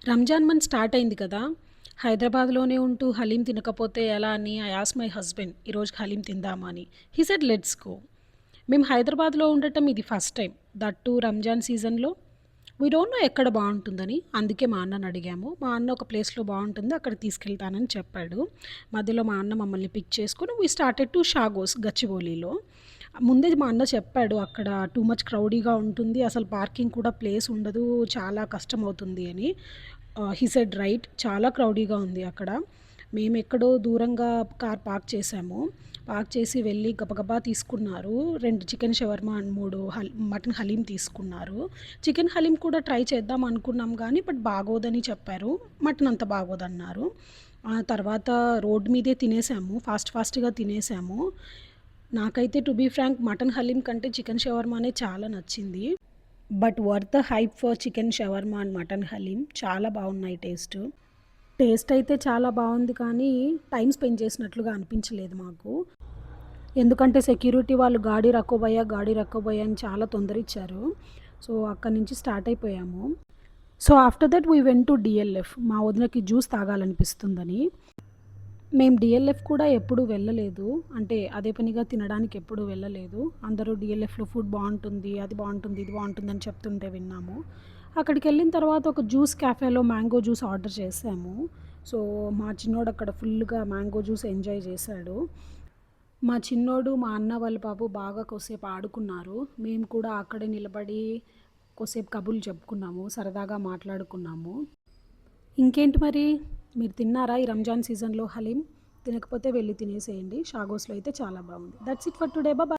Ramzan month start అయింది కదా! హైదరాబాద్‌లోనే ఉంటూ హలీం తినకపోతే ఎలా అని ఐ ఆస్క్డ్ మై హస్బెండ్ ఈరోజు హలీం తిందామా అని. He said let's go. మేము హైదరాబాద్‌లో ఉండటం ఇది first time. That too Ramzan సీజన్‌లో. వి డోంట్ నో ఎక్కడ బావుంటుందని. అందుకే మా అన్నని అడిగాము. మా అన్న ఒక ప్లేస్‌లో బావుంటుంది అక్కడికి తీసుకెళ్తానని చెప్పాడు. మధ్యలో మా అన్న మమ్మల్ని పిక్ చేసుకొని వి స్టార్టెడ్ టు షాగోస్ గచ్చిబౌలిలో. ముందే మా అన్న చెప్పాడు అక్కడ టూ మచ్ క్రౌడీగా ఉంటుంది. అసలు పార్కింగ్ కూడా ప్లేస్ ఉండదు. చాలా కష్టమవుతుంది అని. He said right. చాలా క్రౌడీగా ఉంది అక్కడ. మేమెక్కడో దూరంగా కార్ పార్క్ చేశాము. పార్క్ చేసి వెళ్ళి గబగబా తీసుకున్నారు. 2 chicken shawarma and 3 mutton haleem తీసుకున్నారు. చికెన్ హలీం కూడా ట్రై చేద్దాం అనుకున్నాం గానీ, బట్ బాగోదని చెప్పారు. మటన్ అంత బాగోదన్నారు. ఆ తర్వాత రోడ్ మీదే తినేసాము. ఫాస్ట్‌గా తినేసాము. నాకైతే to be frank mutton haleem కంటే చికెన్ షవర్మానే చాలా నచ్చింది. But worth the hype for chicken shawarma and mutton haleem. చాలా బాగున్నాయి టేస్ట్. టేస్ట్ అయితే చాలా బావుంది కానీ, టైమ్ స్పెండ్ చేసినట్లుగా అనిపించలేదు మాకు. ఎందుకంటే సెక్యూరిటీ వాళ్ళు గాడి రక్కో భయ్యా అని చాలా తొందరిచ్చారు. సో, అక్కడి నుంచి స్టార్ట్ అయిపోయాము. So, after that we went to DLF. మా వదినకి జ్యూస్ తాగాలనిపిస్తుందని. మేము డీఎల్ఎఫ్ కూడా ఎప్పుడూ వెళ్ళలేదు. అంటే అదే పనిగా తినడానికి ఎప్పుడూ వెళ్ళలేదు. అందరూ డీఎల్ఎఫ్‌లో ఫుడ్ బావుంటుంది, అది బావుంటుంది, ఇది బావుంటుందని చెప్తుంటే విన్నాము. అక్కడికెళ్ళిన తర్వాత ఒక జ్యూస్ క్యాఫేలో మ్యాంగో జ్యూస్ ఆర్డర్ చేశాము. సో, మా చిన్నోడు అక్కడ ఫుల్‌గా మ్యాంగో జ్యూస్ ఎంజాయ్ చేశాడు. మా చిన్నోడు, మా అన్న వాళ్ళ బాబు బాగా కొద్దిసేపు ఆడుకున్నారు. మేము కూడా అక్కడే నిలబడి కొద్దిసేపు కబుర్లు చెప్పుకున్నాము. సరదాగా మాట్లాడుకున్నాము. ఇంకేంటి మరి? మీరు తిన్నారా ఈ రంజాన్ సీజన్‌లో హలీం? తినకపోతే వెళ్లి తినేసేయండి. షాగోస్‌లో అయితే చాలా బావుంది. That's it for today.